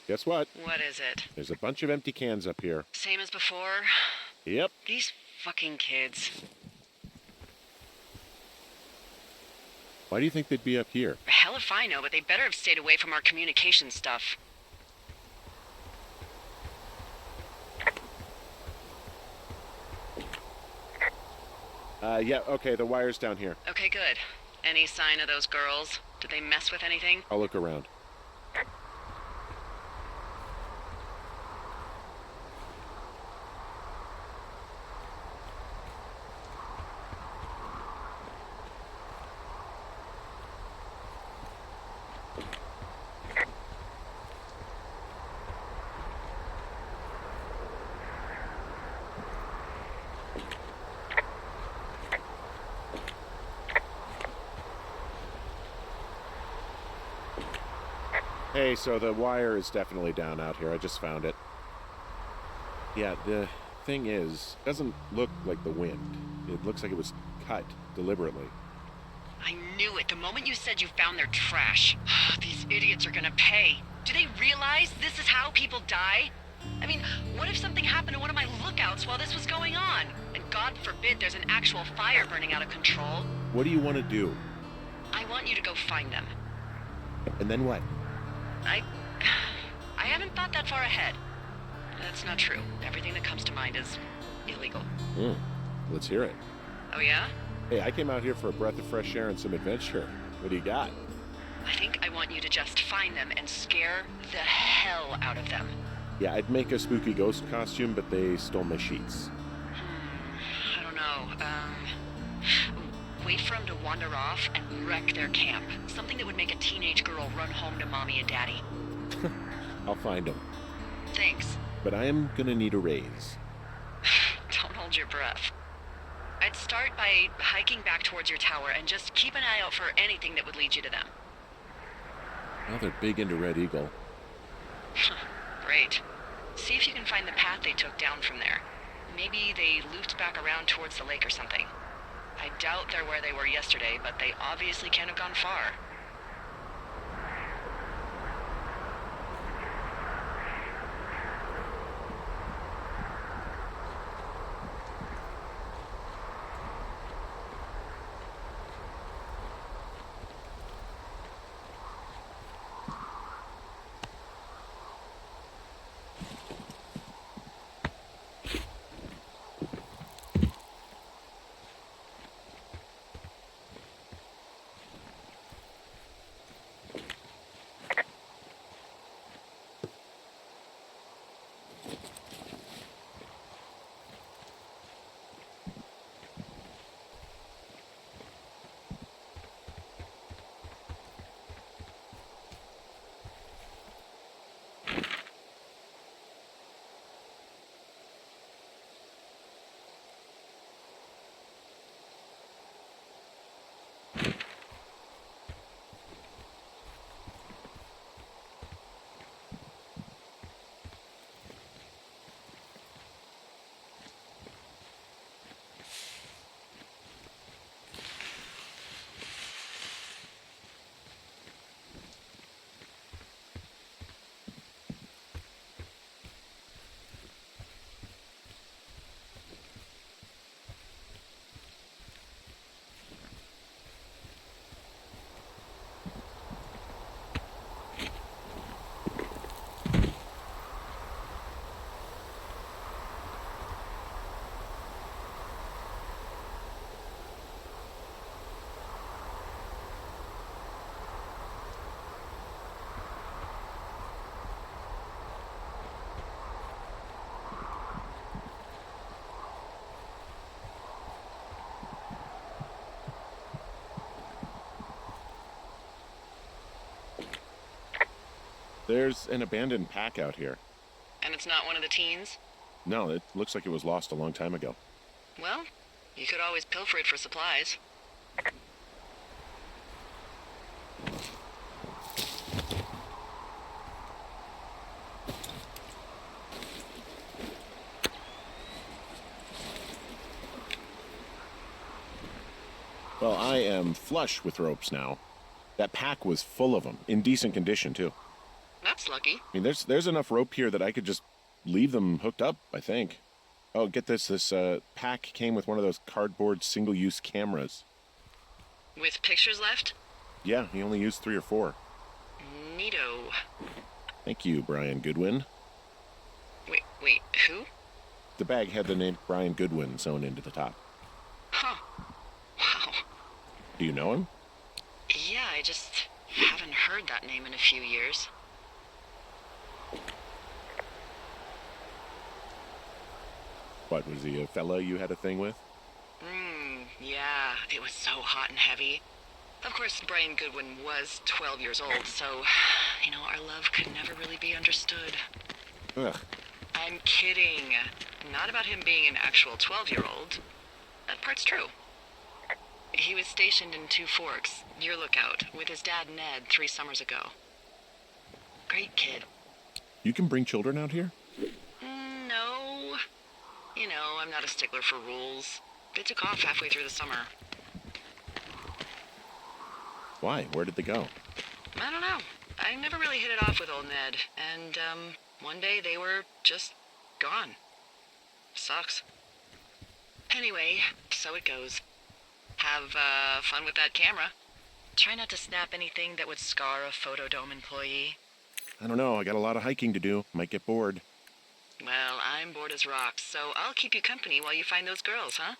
Guess what? What is it? There's a bunch of empty cans up here. Same as before? Yep. These fucking kids. Why do you think they'd be up here? Hell if I know, but they better have stayed away from our communication stuff. Yeah, okay, the wire's down here. Okay, good. Any sign of those girls? Did they mess with anything? I'll look around. Hey, so the wire is definitely down out here. I just found it. Yeah, the thing is, it doesn't look like the wind. It looks like it was cut deliberately. I knew it the moment you said you found their trash. These idiots are gonna pay. Do they realize this is how people die? I mean, what if something happened to one of my lookouts while this was going on? And God forbid there's an actual fire burning out of control. What do you want to do? I want you to go find them. And then what? I haven't thought that far ahead. That's not true. Everything that comes to mind is illegal. Let's hear it. Oh yeah? Hey, I came out here for a breath of fresh air and some adventure. What do you got? I think I want you to just find them and scare the hell out of them. Yeah, I'd make a spooky ghost costume, but they stole my sheets. I don't know. Wait for them to wander off and wreck their camp. Something that would make a teenage girl run home to mommy and daddy. I'll find them. Thanks. But I am gonna need a raise. Don't hold your breath. I'd start by hiking back towards your tower and just keep an eye out for anything that would lead you to them. Well, they're big into Red Eagle. Great. See if you can find the path they took down from there. Maybe they looped back around towards the lake or something. I doubt they're where they were yesterday, but they obviously can't have gone far. There's an abandoned pack out here. And it's not one of the teens? No, it looks like it was lost a long time ago. Well, you could always pilfer it for supplies. Well, I am flush with ropes now. That pack was full of them, in decent condition, too. That's lucky. I mean, there's enough rope here that I could just leave them hooked up, I think. Oh, get this. This pack came with one of those cardboard single-use cameras. With pictures left? Yeah, he only used 3 or 4. Neato. Thank you, Brian Goodwin. Wait, who? The bag had the name Brian Goodwin sewn into the top. Huh. Wow. Do you know him? Yeah, I just haven't heard that name in a few years. What, was he a fella you had a thing with? Yeah, it was so hot and heavy. Of course, Brian Goodwin was 12 years old, so, our love could never really be understood. Ugh. I'm kidding. Not about him being an actual 12-year-old. That part's true. He was stationed in Two Forks, your lookout, with his dad Ned 3 summers ago. Great kid. You can bring children out here? No. I'm not a stickler for rules. They took off halfway through the summer. Why? Where did they go? I don't know. I never really hit it off with old Ned, and, one day they were just gone. Sucks. Anyway, so it goes. Have, fun with that camera. Try not to snap anything that would scar a Photodome employee. I don't know. I got a lot of hiking to do. Might get bored. Well, I'm bored as rocks, so I'll keep you company while you find those girls, huh?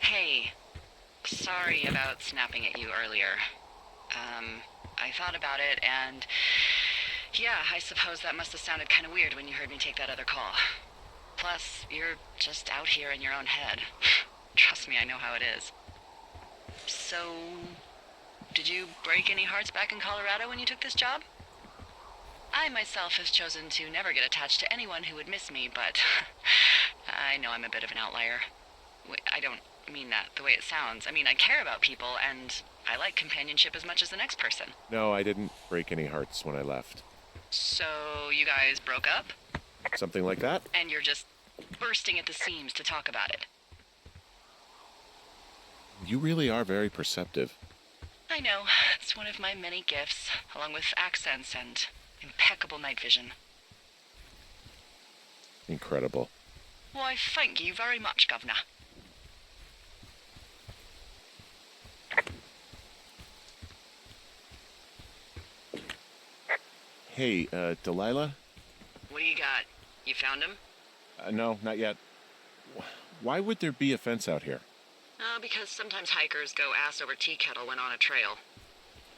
Hey, sorry about snapping at you earlier. I thought about it, and yeah, I suppose that must have sounded kind of weird when you heard me take that other call. Plus, you're just out here in your own head. Trust me, I know how it is. So, did you break any hearts back in Colorado when you took this job? I myself have chosen to never get attached to anyone who would miss me, but I know I'm a bit of an outlier. I don't mean that the way it sounds. I mean, I care about people, and I like companionship as much as the next person. No, I didn't break any hearts when I left. So, you guys broke up? Something like that? And you're just bursting at the seams to talk about it. You really are very perceptive. I know. It's one of my many gifts, along with accents and impeccable night vision. Incredible. Why, thank you very much, Governor. Hey, Delilah? What do you got? You found him? No, not yet. Why would there be a fence out here? Because sometimes hikers go ass over tea kettle when on a trail.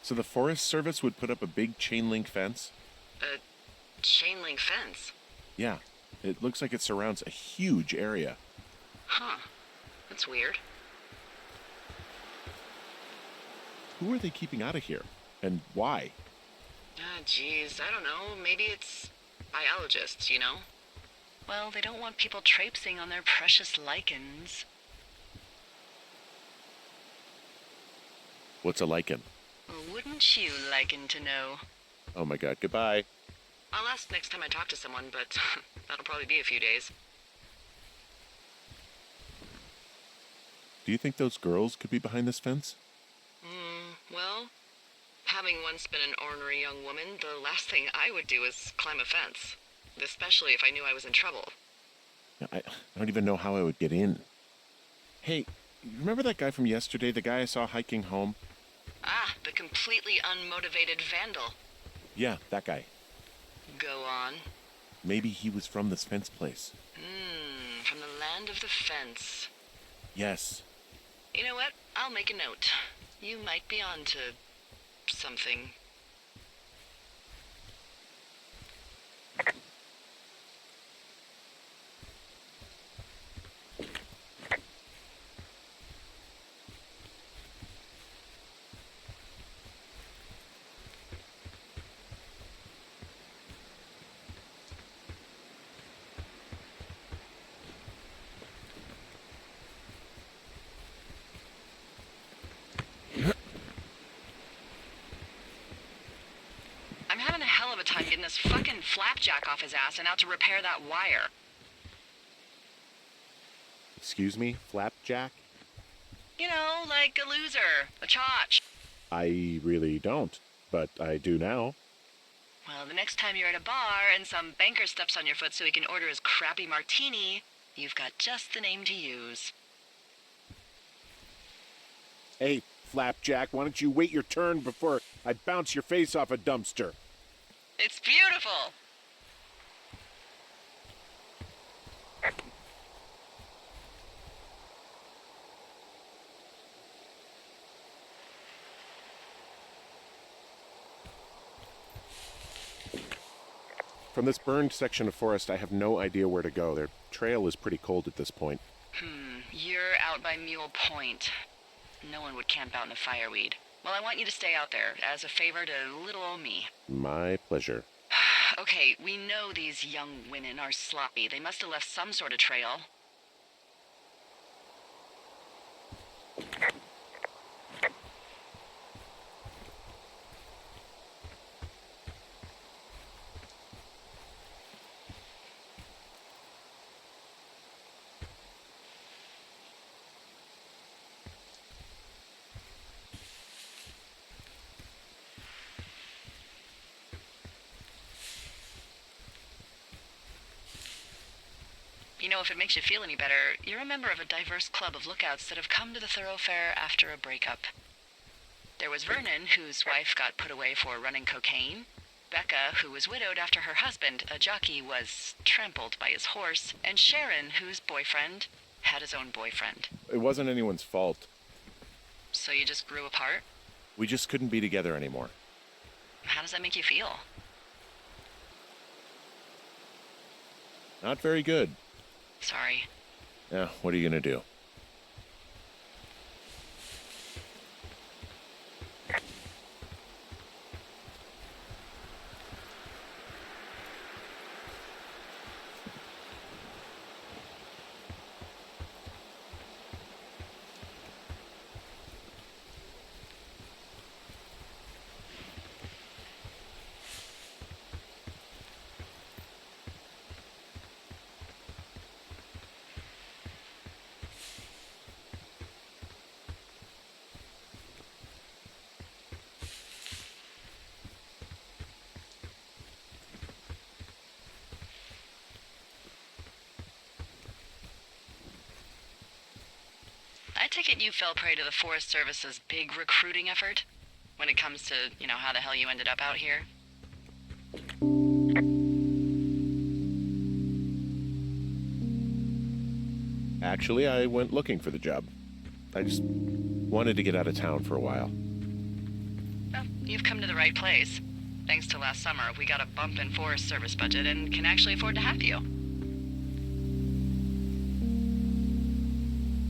So the Forest Service would put up a big chain link fence? A chain link fence? Yeah. It looks like it surrounds a huge area. Huh. That's weird. Who are they keeping out of here? And why? Geez, I don't know. Maybe it's biologists, you know? Well, they don't want people traipsing on their precious lichens. What's a lichen? Wouldn't you liken to know? Oh my god, goodbye. I'll ask next time I talk to someone, but that'll probably be a few days. Do you think those girls could be behind this fence? Well, having once been an ornery young woman, the last thing I would do is climb a fence. Especially if I knew I was in trouble. I don't even know how I would get in. Hey, you remember that guy from yesterday, the guy I saw hiking home? Ah, the completely unmotivated vandal. Yeah, that guy. Go on. Maybe he was from this fence place. From the land of the fence. Yes. You know what? I'll make a note. You might be onto something. I'm having a hell of a time getting this fucking flapjack off his ass and out to repair that wire. Excuse me, Flapjack? You know, like a loser, a chotch. I really don't, but I do now. Well, the next time you're at a bar and some banker steps on your foot so he can order his crappy martini, you've got just the name to use. Hey, Flapjack, why don't you wait your turn before I bounce your face off a dumpster? It's beautiful! From this burned section of forest, I have no idea where to go. Their trail is pretty cold at this point. You're out by Mule Point. No one would camp out in the fireweed. Well, I want you to stay out there, as a favor to little old me. My pleasure. Okay, we know these young women are sloppy. They must have left some sort of trail. You know, if it makes you feel any better, you're a member of a diverse club of lookouts that have come to the thoroughfare after a breakup. There was Vernon, whose wife got put away for running cocaine. Becca, who was widowed after her husband, a jockey, was trampled by his horse. And Sharon, whose boyfriend had his own boyfriend. It wasn't anyone's fault. So you just grew apart? We just couldn't be together anymore. How does that make you feel? Not very good. Sorry. Yeah, what are you gonna do? I take it you fell prey to the Forest Service's big recruiting effort? When it comes to, how the hell you ended up out here? Actually, I went looking for the job. I just wanted to get out of town for a while. Well, you've come to the right place. Thanks to last summer, we got a bump in Forest Service budget and can actually afford to have you.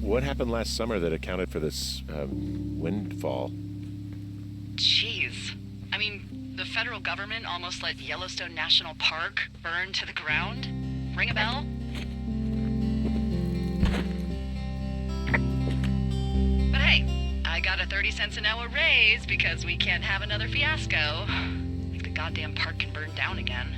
What happened last summer that accounted for this, windfall? Jeez. I mean, the federal government almost let Yellowstone National Park burn to the ground? Ring a bell? But hey, I got a 30 cents an hour raise because we can't have another fiasco. Like the goddamn park can burn down again.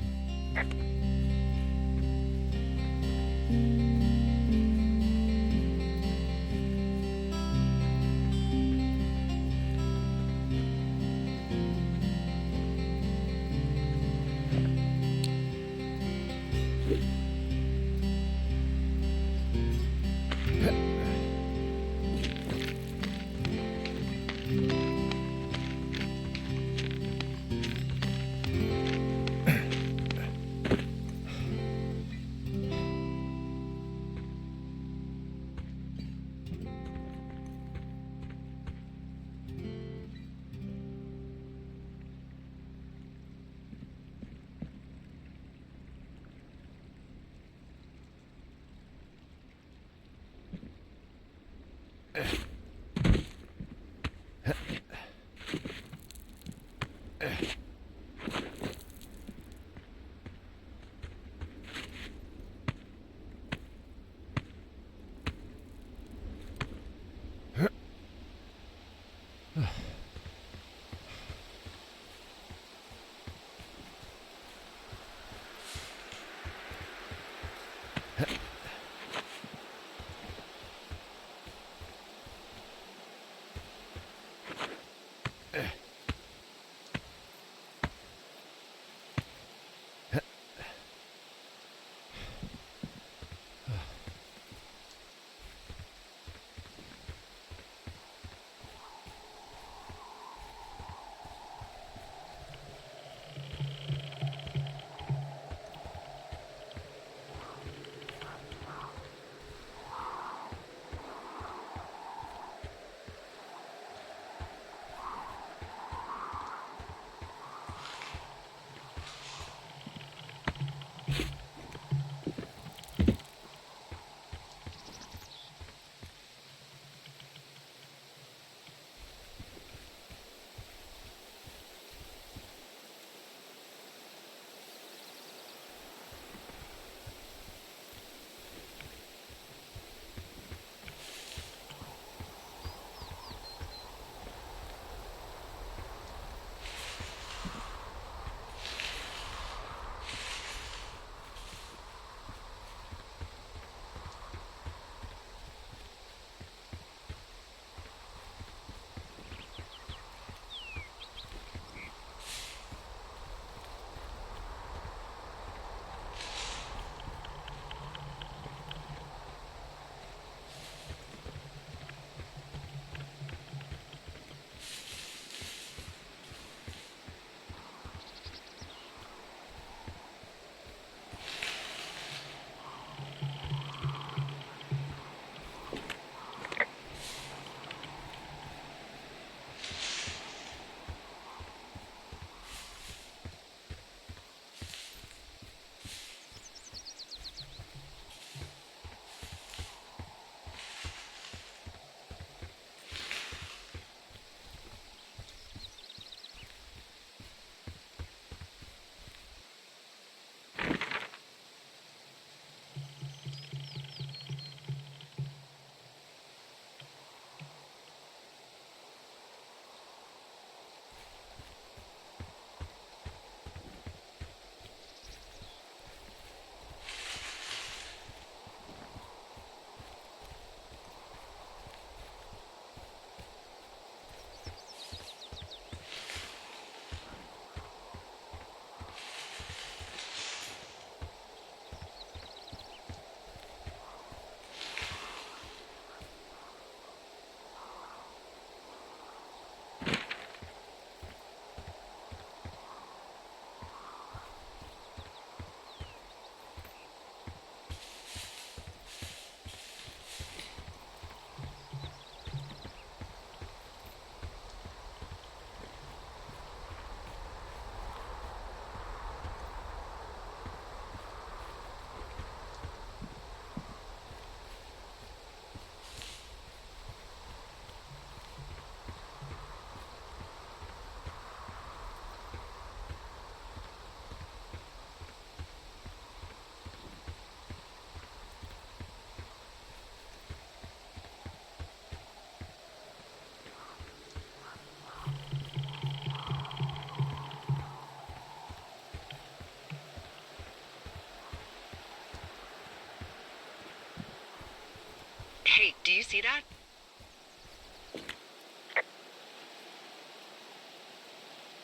Hey, do you see that?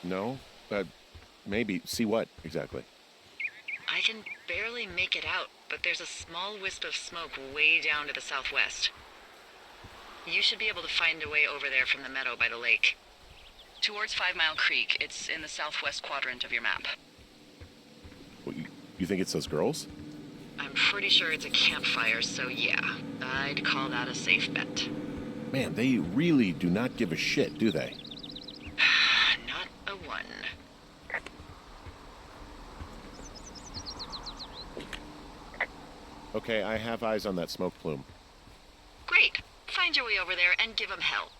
No? Maybe. See what, exactly? I can barely make it out, but there's a small wisp of smoke way down to the southwest. You should be able to find a way over there from the meadow by the lake. Towards 5 Mile Creek. It's in the southwest quadrant of your map. What, you think it's those girls? I'm pretty sure it's a campfire, so yeah. I'd call that a safe bet. Man, they really do not give a shit, do they? Not a one. Okay, I have eyes on that smoke plume. Great. Find Find your way over there and give him hell.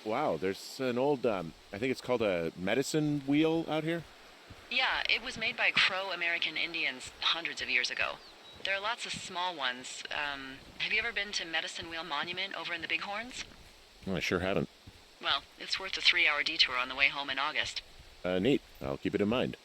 Wow, there's an old, I think it's called a medicine wheel out here. Yeah, it was made by Crow American Indians hundreds of years ago. There are lots of small ones. Have you ever been to Medicine Wheel Monument over in the Bighorns? Oh, I sure haven't. Well, it's worth a 3-hour detour on the way home in August. Neat. I'll keep it in mind.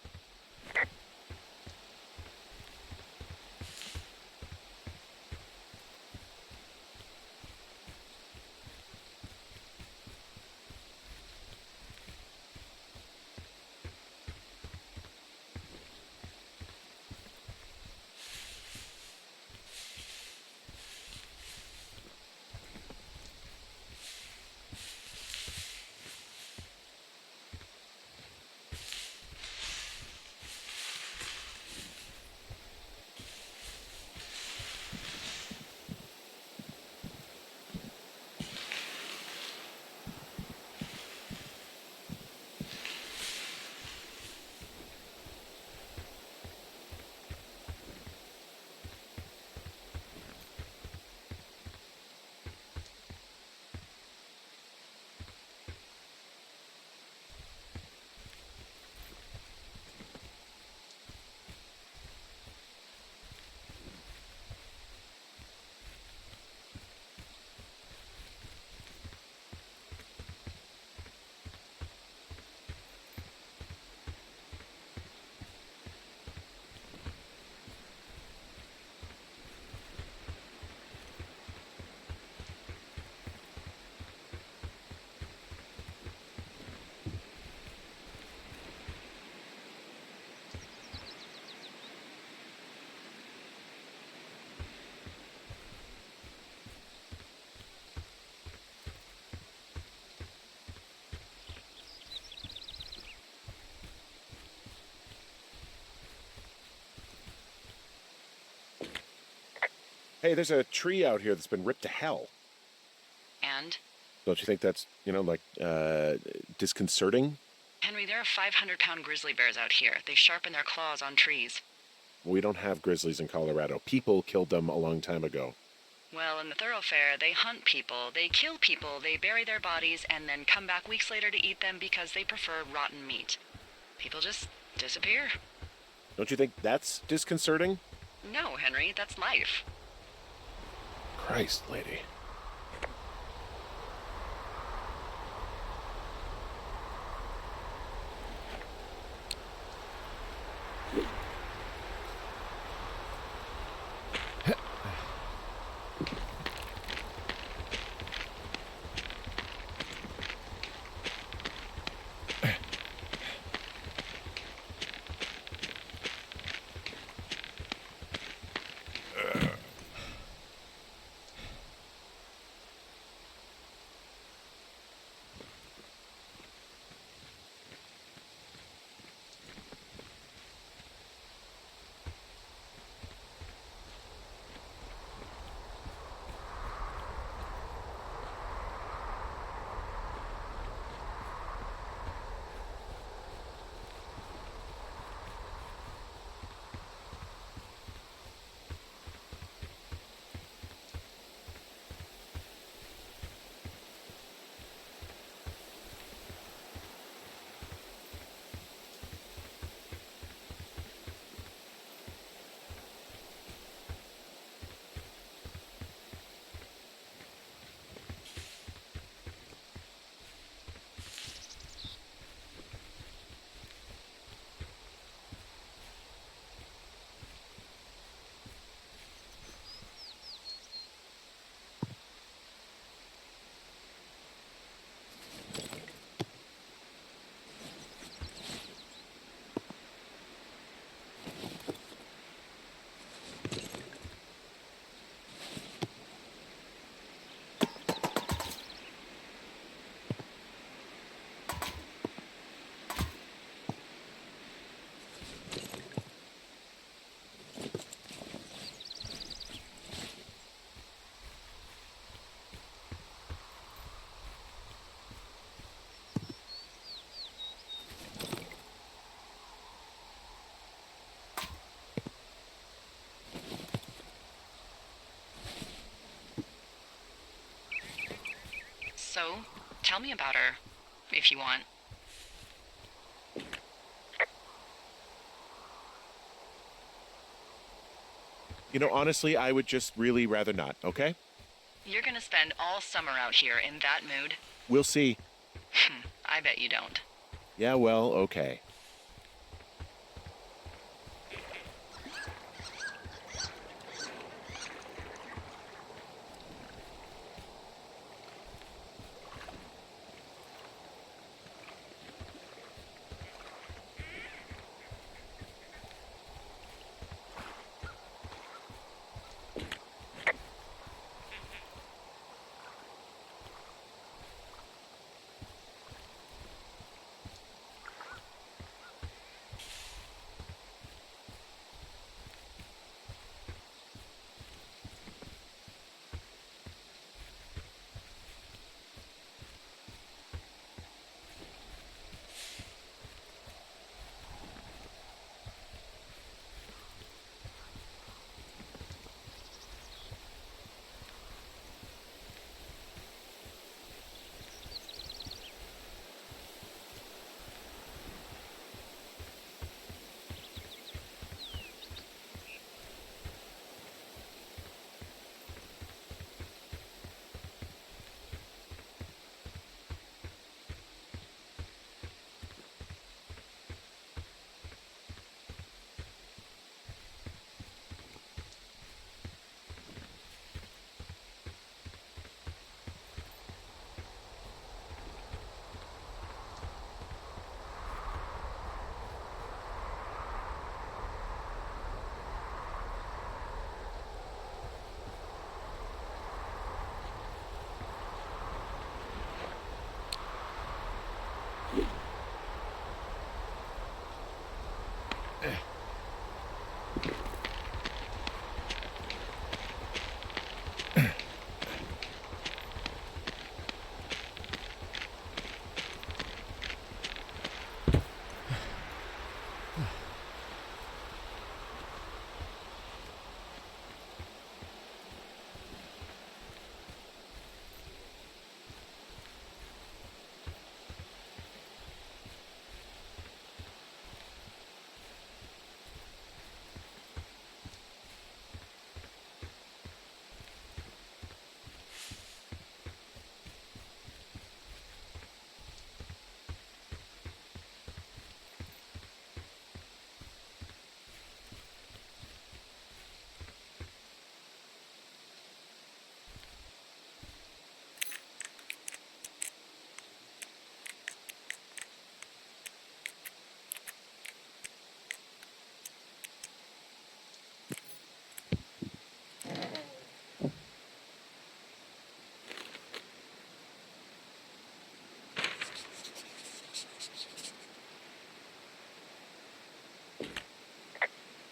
Hey, there's a tree out here that's been ripped to hell. And? Don't you think that's, disconcerting? Henry, there are 500-pound grizzly bears out here. They sharpen their claws on trees. We don't have grizzlies in Colorado. People killed them a long time ago. Well, in the thoroughfare, they hunt people, they kill people, they bury their bodies, and then come back weeks later to eat them because they prefer rotten meat. People just disappear. Don't you think that's disconcerting? No, Henry, that's life. Christ, lady. So, tell me about her, if you want. You know, honestly, I would just really rather not, okay? You're gonna spend all summer out here in that mood? We'll see. I bet you don't. Yeah, well, okay.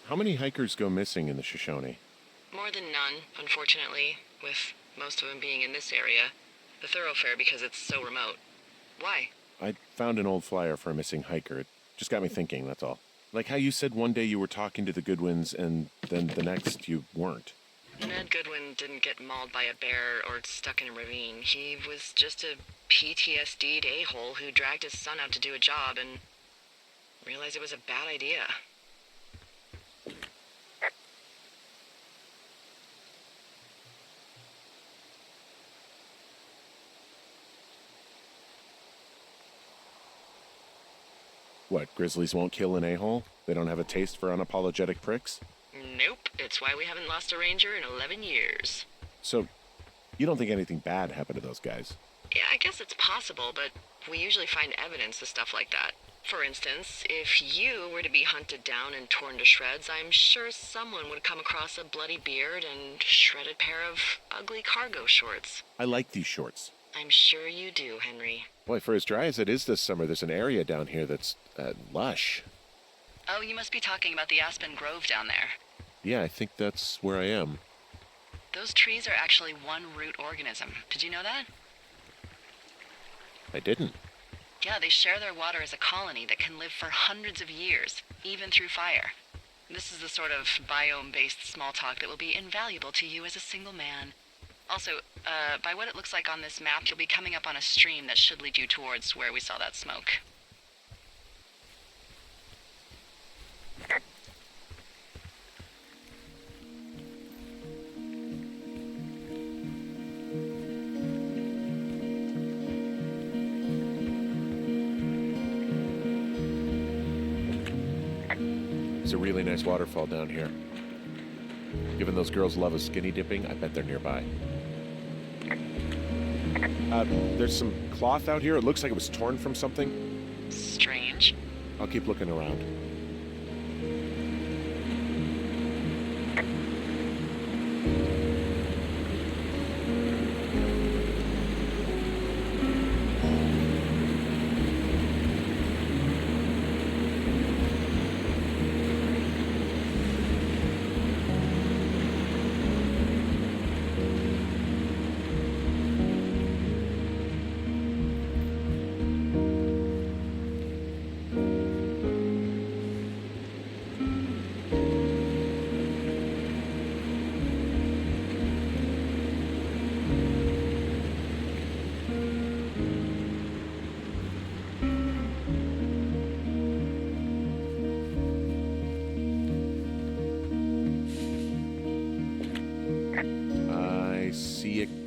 How many hikers go missing in the Shoshone? More than none, unfortunately, with most of them being in this area. The thoroughfare because it's so remote. Why? I found an old flyer for a missing hiker. It just got me thinking, that's all. Like how you said one day you were talking to the Goodwins and then the next you weren't. Ned Goodwin didn't get mauled by a bear or stuck in a ravine. He was just a PTSD'd a-hole who dragged his son out to do a job and realized it was a bad idea. What, grizzlies won't kill an a-hole? They don't have a taste for unapologetic pricks? Nope, it's why we haven't lost a ranger in 11 years. So, you don't think anything bad happened to those guys? Yeah, I guess it's possible, but we usually find evidence of stuff like that. For instance, if you were to be hunted down and torn to shreds, I'm sure someone would come across a bloody beard and shredded pair of ugly cargo shorts. I like these shorts. I'm sure you do, Henry. Boy, for as dry as it is this summer, there's an area down here that's, lush. Oh, you must be talking about the Aspen Grove down there. Yeah, I think that's where I am. Those trees are actually one root organism. Did you know that? I didn't. Yeah, they share their water as a colony that can live for hundreds of years, even through fire. This is the sort of biome-based small talk that will be invaluable to you as a single man. Also, by what it looks like on this map, you'll be coming up on a stream that should lead you towards where we saw that smoke. There's a really nice waterfall down here. Given those girls love a skinny dipping, I bet they're nearby. There's some cloth out here. It looks like it was torn from something. Strange. I'll keep looking around.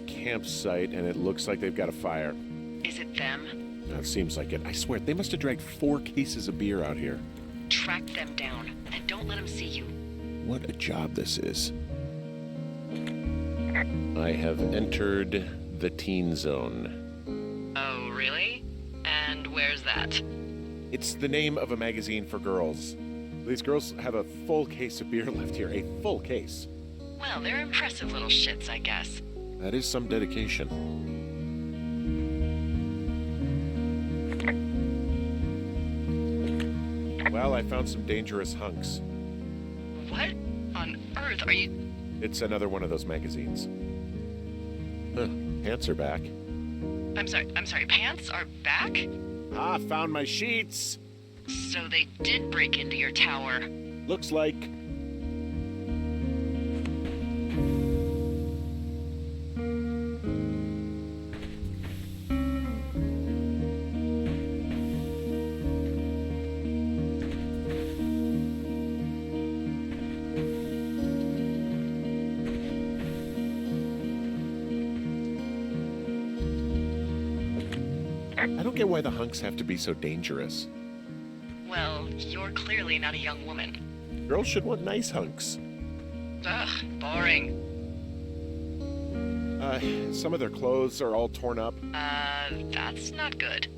Campsite, and it looks like they've got a fire. Is it them? It seems like it. I swear, they must have dragged 4 cases of beer out here. Track them down, and don't let them see you. What a job this is. I have entered the teen zone. Oh, really? And where's that? It's the name of a magazine for girls. These girls have a full case of beer left here. A full case. Well, they're impressive little shits, I guess. That is some dedication. Well, I found some dangerous hunks. What on earth are you... It's another one of those magazines. Huh, pants are back. I'm sorry, pants are back? Ah, found my sheets! So they did break into your tower. Looks like... I don't get why the hunks have to be so dangerous. Well, you're clearly not a young woman. Girls should want nice hunks. Ugh, boring. Some of their clothes are all torn up. That's not good.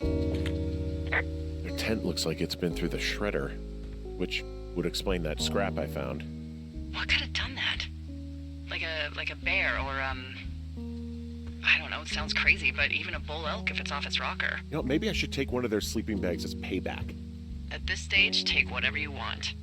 Their tent looks like it's been through the shredder, which would explain that scrap I found. What could have done that? Like a bear or, I don't know, it sounds crazy, but even a bull elk if it's off its rocker. You know, maybe I should take one of their sleeping bags as payback. At this stage, take whatever you want.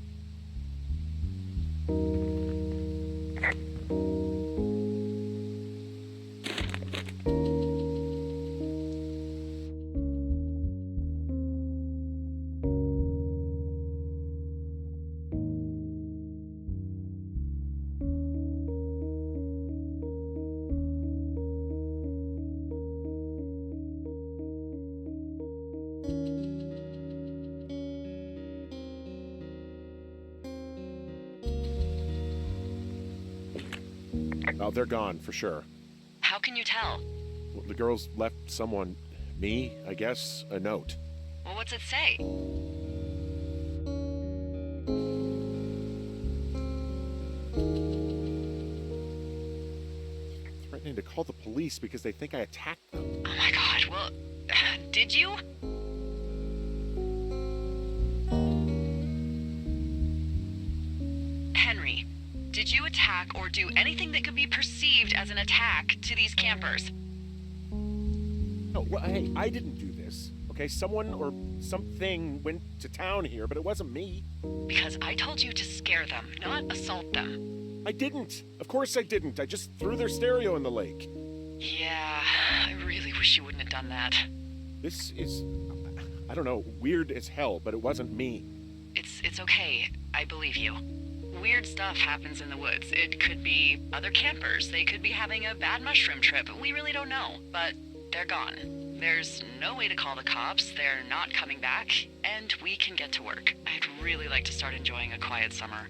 Oh, they're gone, for sure. How can you tell? Well, the girls left someone, me, I guess, a note. Well, what's it say? Threatening to call the police because they think I attacked them. Oh my god, well, did you? Henry, did you attack or do anything that could be perceived as an attack to these campers? No, well, hey, I didn't do this. Okay, someone or something went to town here, but it wasn't me. Because I told you to scare them, not assault them. I didn't. Of course I didn't. I just threw their stereo in the lake. Yeah, I really wish you wouldn't have done that. This is, I don't know, weird as hell, but it wasn't me. It's okay. I believe you. weird stuff happens in the woods. It could be other campers. They could be having a bad mushroom trip. We really don't know, but they're gone. There's no way to call the cops. They're not coming back, and we can get to work. I'd really like to start enjoying a quiet summer.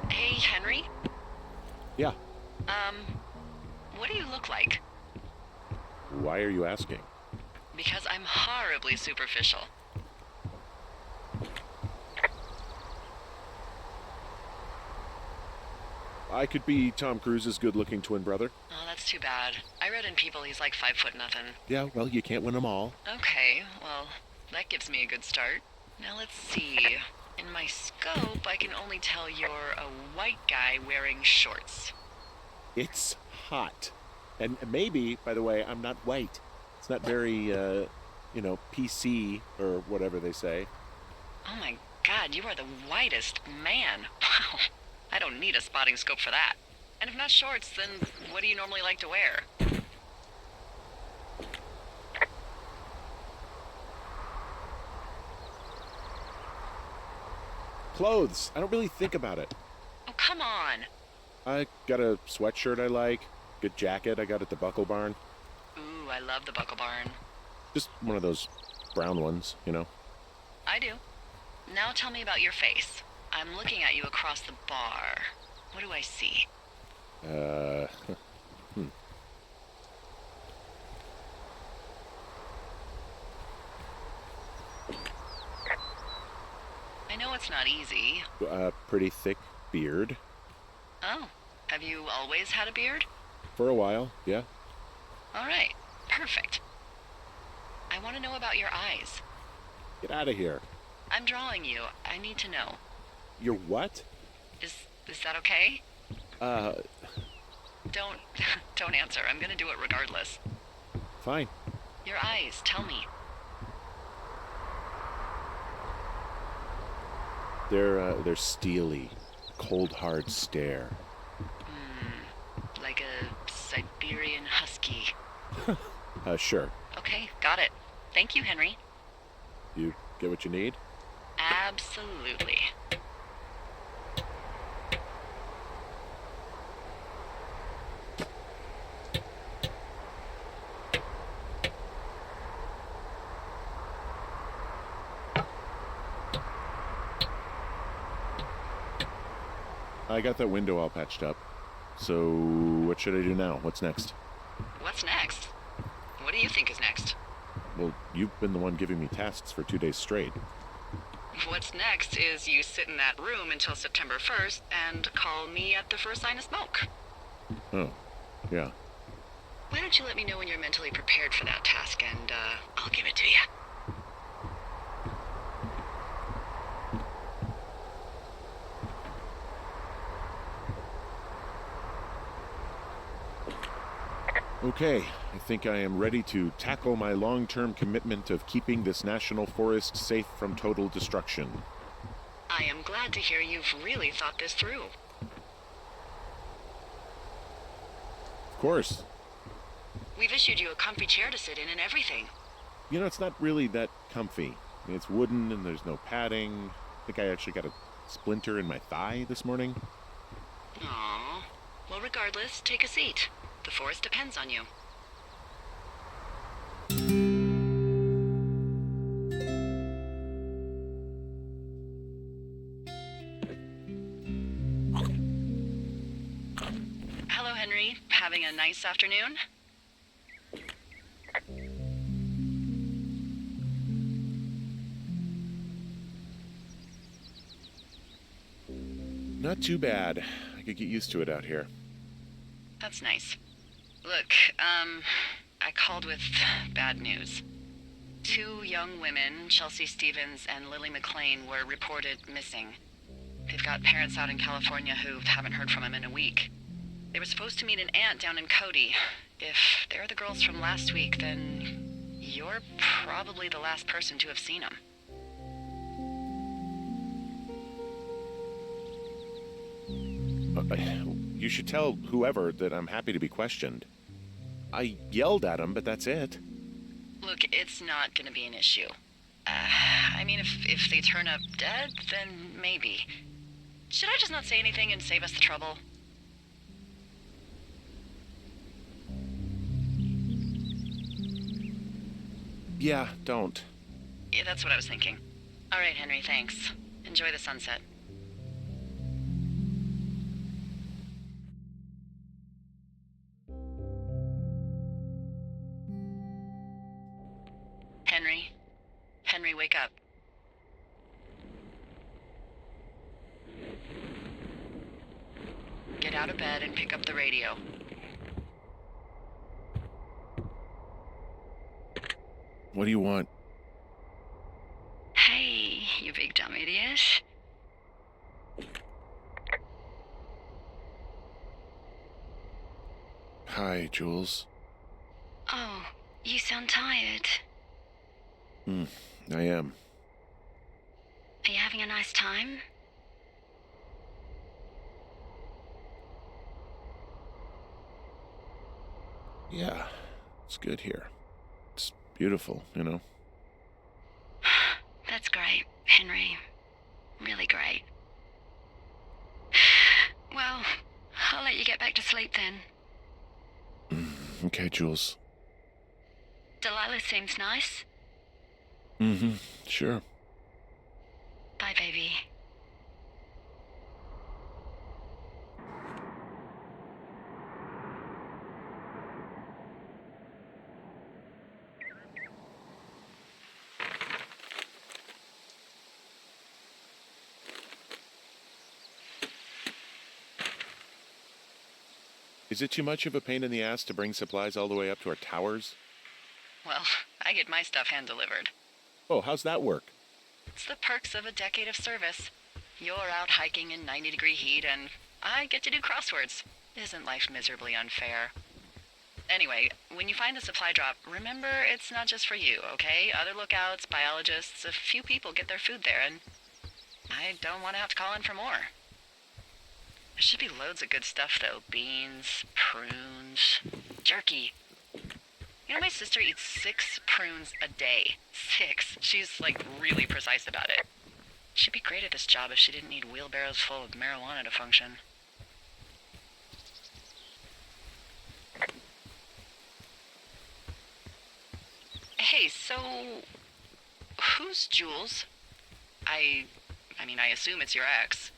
Hey, Henry? Yeah. What do you look like? Why are you asking? Because I'm horribly superficial. I could be Tom Cruise's good-looking twin brother. Oh, that's too bad. I read in People he's like 5 foot nothing. Yeah, well, you can't win them all. Okay, well, that gives me a good start. Now let's see. In my scope, I can only tell you're a white guy wearing shorts. It's hot. And maybe, by the way, I'm not white. It's not very, PC or whatever they say. Oh my god, you are the whitest man. Wow. I don't need a spotting scope for that. And if not shorts, then what do you normally like to wear? Clothes. I don't really think about it. Oh, come on. I got a sweatshirt I like. Good jacket I got at the Buckle Barn. Ooh, I love the Buckle Barn. Just one of those brown ones, you know. I do. Now tell me about your face. I'm looking at you across the bar. What do I see? I know it's not easy. Pretty thick beard. Oh, have you always had a beard? For a while, yeah. All right, perfect. I want to know about your eyes. Get out of here. I'm drawing you. I need to know. You're what? Is that okay? Don't Don't answer. I'm gonna do it regardless. Fine. Your eyes, tell me. They're steely. Cold, hard stare. Like a Siberian husky. Sure. Okay, got it. Thank you, Henry. You get what you need? Absolutely. I got that window all patched up. So, what should I do now? What's next? What's next? What do you think is next? Well, you've been the one giving me tasks for 2 days straight. What's next is you sit in that room until September 1st and call me at the first sign of smoke. Oh, yeah. Why don't you let me know when you're mentally prepared for that task and, I'll give it to you. Okay, I think I am ready to tackle my long-term commitment of keeping this national forest safe from total destruction. I am glad to hear you've really thought this through. Of course. We've issued you a comfy chair to sit in and everything. You know, it's not really that comfy. It's wooden and there's no padding. I think I actually got a splinter in my thigh this morning. Aww. Well, regardless, take a seat. The forest depends on you. Hello, Henry. Having a nice afternoon? Not too bad. I could get used to it out here. That's nice. Look, I called with bad news. 2 young women, Chelsea Stevens and Lily McLean, were reported missing. They've got parents out in California who haven't heard from them in a week. They were supposed to meet an aunt down in Cody. If they're the girls from last week, then you're probably the last person to have seen him. You should tell whoever that I'm happy to be questioned. I yelled at him, but that's it. Look, it's not gonna be an issue. I mean, if they turn up dead, then maybe. Should I just not say anything and save us the trouble? Yeah, don't. Yeah, that's what I was thinking. All right, Henry, thanks. Enjoy the sunset. Henry? Henry, wake up. Get out of bed and pick up the radio. What do you want? Hey, you big dumb idiot. Hi, Jules. Oh, you sound tired. I am. Are you having a nice time? Yeah, it's good here. It's beautiful, you know? That's great, Henry. Really great. Well, I'll let you get back to sleep then. Okay, Jules. Delilah seems nice. Sure. Bye, baby. Is it too much of a pain in the ass to bring supplies all the way up to our towers? Well, I get my stuff hand-delivered. Oh, how's that work? It's the perks of a decade of service. You're out hiking in 90-degree heat, and I get to do crosswords. Isn't life miserably unfair? Anyway, when you find the supply drop, remember it's not just for you, okay? Other lookouts, biologists, a few people get their food there, and I don't want to have to call in for more. There should be loads of good stuff, though. Beans, prunes, jerky. You know, my sister eats 6 prunes a day. 6. She's, like, really precise about it. She'd be great at this job if she didn't need wheelbarrows full of marijuana to function. Hey, so... who's Jules? I mean, I assume it's your ex.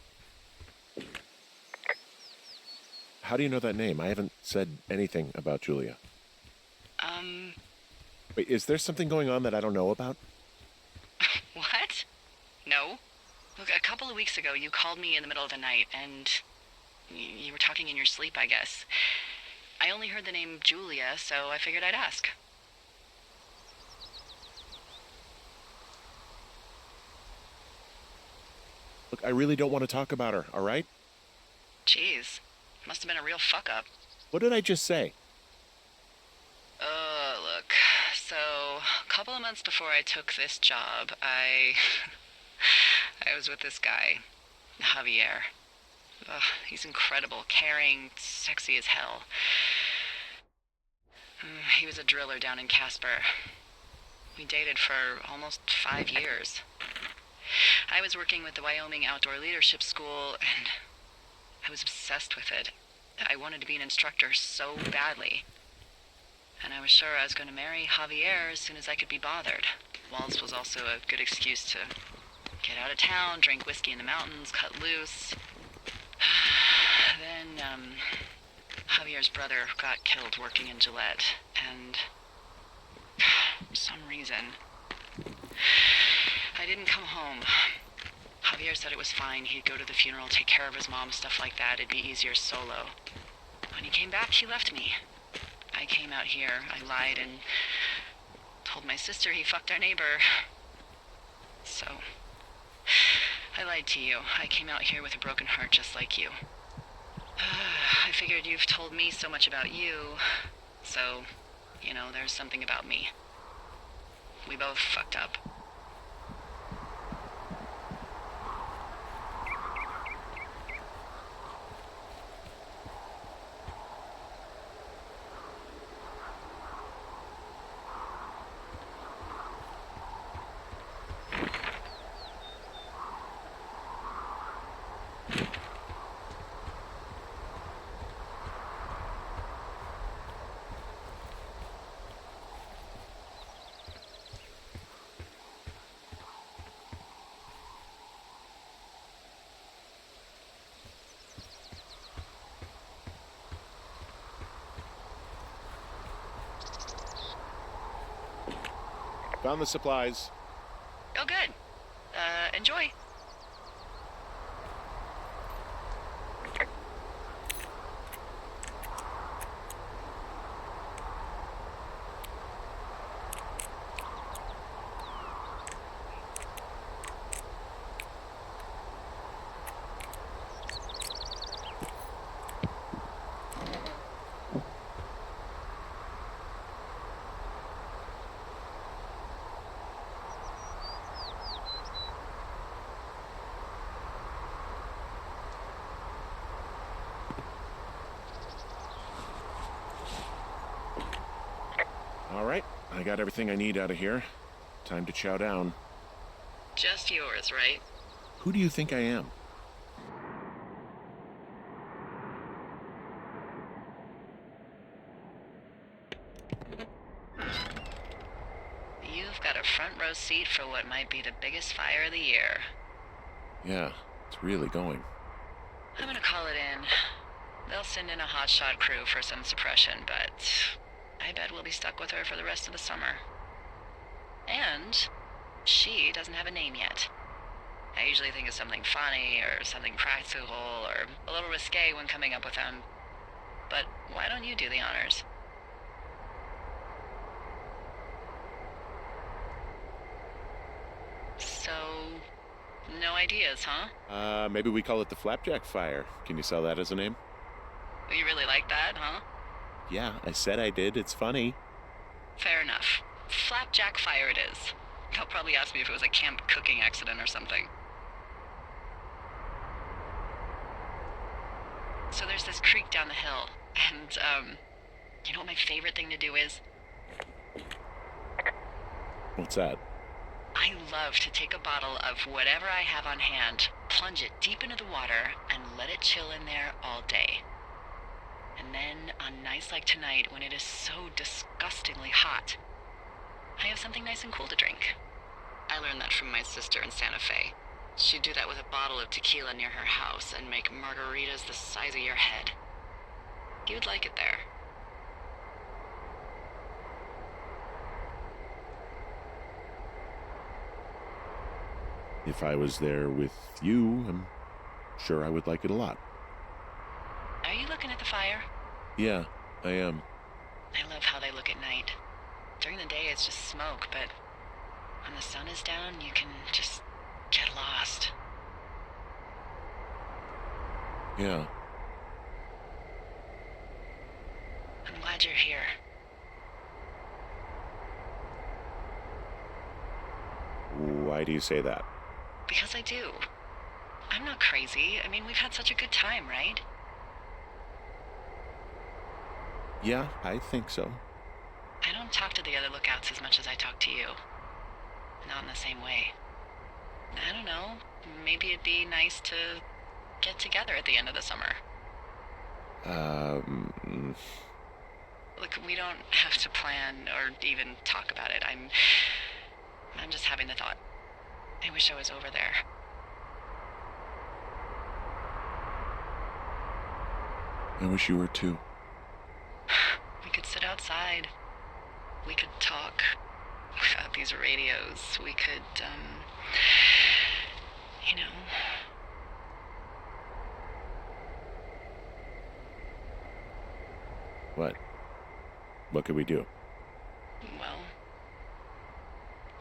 How do you know that name? I haven't said anything about Julia. Wait, is there something going on that I don't know about? What? No. Look, a couple of weeks ago, you called me in the middle of the night, and you were talking in your sleep, I guess. I only heard the name Julia, so I figured I'd ask. Look, I really don't want to talk about her, all right? Jeez. Must have been a real fuck-up. What did I just say? Look. So, a couple of months before I took this job, I was with this guy, Javier. Ugh, he's incredible, caring, sexy as hell. He was a driller down in Casper. We dated for almost 5 years. I was working with the Wyoming Outdoor Leadership School, and I was obsessed with it. I wanted to be an instructor so badly. And I was sure I was going to marry Javier as soon as I could be bothered. Waltz was also a good excuse to get out of town, drink whiskey in the mountains, cut loose. Then, Javier's brother got killed working in Gillette, and for some reason, I didn't come home. Javier said it was fine. He'd go to the funeral, take care of his mom, stuff like that. It'd be easier solo. When he came back, he left me. I came out here. I lied and told my sister he fucked our neighbor. So, I lied to you. I came out here with a broken heart just like you. I figured you've told me so much about you, so, you know, there's something about me. We both fucked up. Found the supplies. Oh, good. Enjoy. All right, I got everything I need out of here. Time to chow down. Just yours, right? Who do you think I am? You've got a front row seat for what might be the biggest fire of the year. Yeah, it's really going. I'm gonna call it in. They'll send in a hotshot crew for some suppression, but I bet we'll be stuck with her for the rest of the summer. And she doesn't have a name yet. I usually think of something funny or something practical or a little risque when coming up with them. But why don't you do the honors? So, no ideas, huh? Maybe we call it the Flapjack Fire. Can you sell that as a name? You really like that, huh? Yeah, I said I did. It's funny. Fair enough. Flapjack Fire it is. They'll probably ask me if it was a camp cooking accident or something. So there's this creek down the hill, and, you know what my favorite thing to do is? What's that? I love to take a bottle of whatever I have on hand, plunge it deep into the water, and let it chill in there all day. And then, on nights like tonight, when it is so disgustingly hot, I have something nice and cool to drink. I learned that from my sister in Santa Fe. She'd do that with a bottle of tequila near her house and make margaritas the size of your head. You'd like it there. If I was there with you, I'm sure I would like it a lot. Are you looking at the fire? Yeah, I am. I love how they look at night. During the day, it's just smoke, but when the sun is down, you can just get lost. Yeah. I'm glad you're here. Why do you say that? Because I do. I'm not crazy. I mean, we've had such a good time, right? Yeah, I think so. I don't talk to the other lookouts as much as I talk to you. Not in the same way. I don't know. Maybe it'd be nice to get together at the end of the summer. Look, we don't have to plan or even talk about it. I'm just having the thought. I wish I was over there. I wish you were too. We could sit outside. We could talk without these radios. We could, you know. What? What could we do? Well,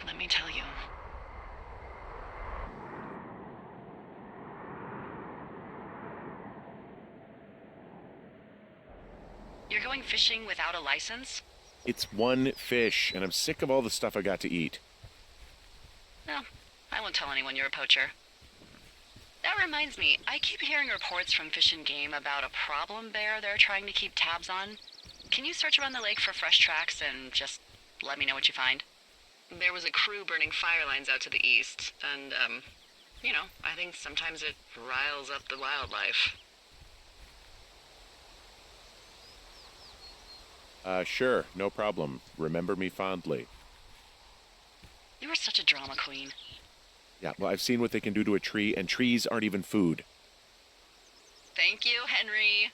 let me tell you. You're going fishing without a license? It's one fish, and I'm sick of all the stuff I got to eat. No, I won't tell anyone you're a poacher. That reminds me, I keep hearing reports from Fish and Game about a problem bear they're trying to keep tabs on. Can you search around the lake for fresh tracks and just let me know what you find? There was a crew burning fire lines out to the east, and, I think sometimes it riles up the wildlife. Sure, no problem. Remember me fondly. You were such a drama queen. Yeah, well, I've seen what they can do to a tree, and trees aren't even food. Thank you, Henry.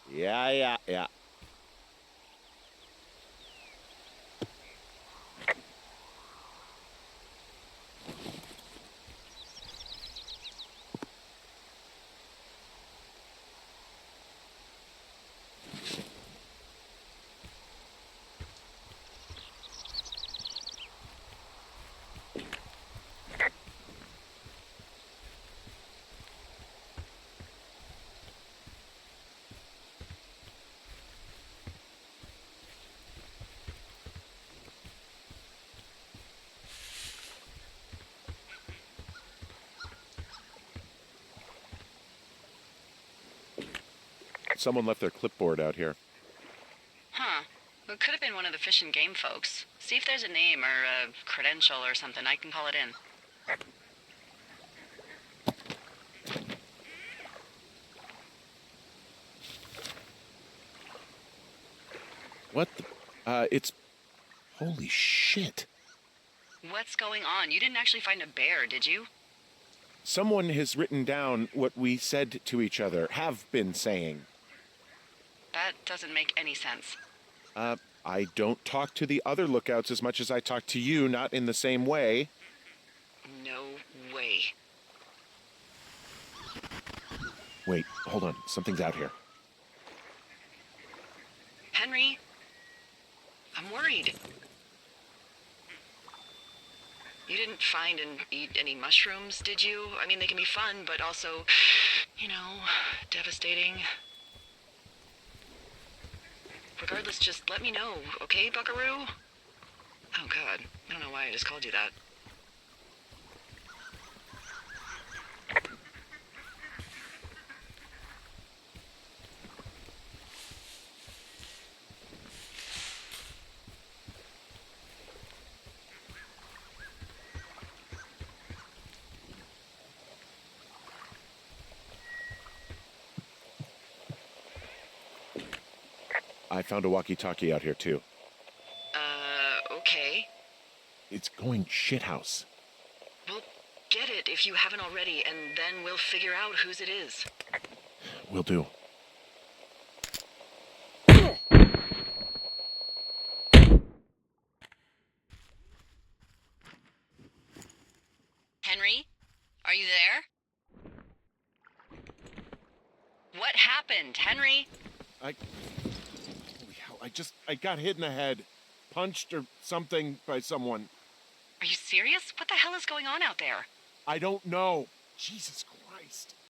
Yeah. Someone left their clipboard out here. Huh. It could have been one of the Fish and Game folks. See if there's a name or a credential or something. I can call it in. What the? It's... Holy shit. What's going on? You didn't actually find a bear, did you? Someone has written down what we said to each other, have been saying. That doesn't make any sense. I don't talk to the other lookouts as much as I talk to you, not in the same way. No way. Wait, hold on. Something's out here. Henry? I'm worried. You didn't find and eat any mushrooms, did you? I mean, they can be fun, but also, devastating. Regardless, just let me know, okay, buckaroo? Oh, God. I don't know why I just called you that. I found a walkie-talkie out here, too. Okay. It's going shithouse. Well, get it if you haven't already, and then we'll figure out whose it is. Will do. Henry? Are you there? What happened, Henry? Holy hell, I got hit in the head. Punched or something by someone. Are you serious? What the hell is going on out there? I don't know. Jesus Christ.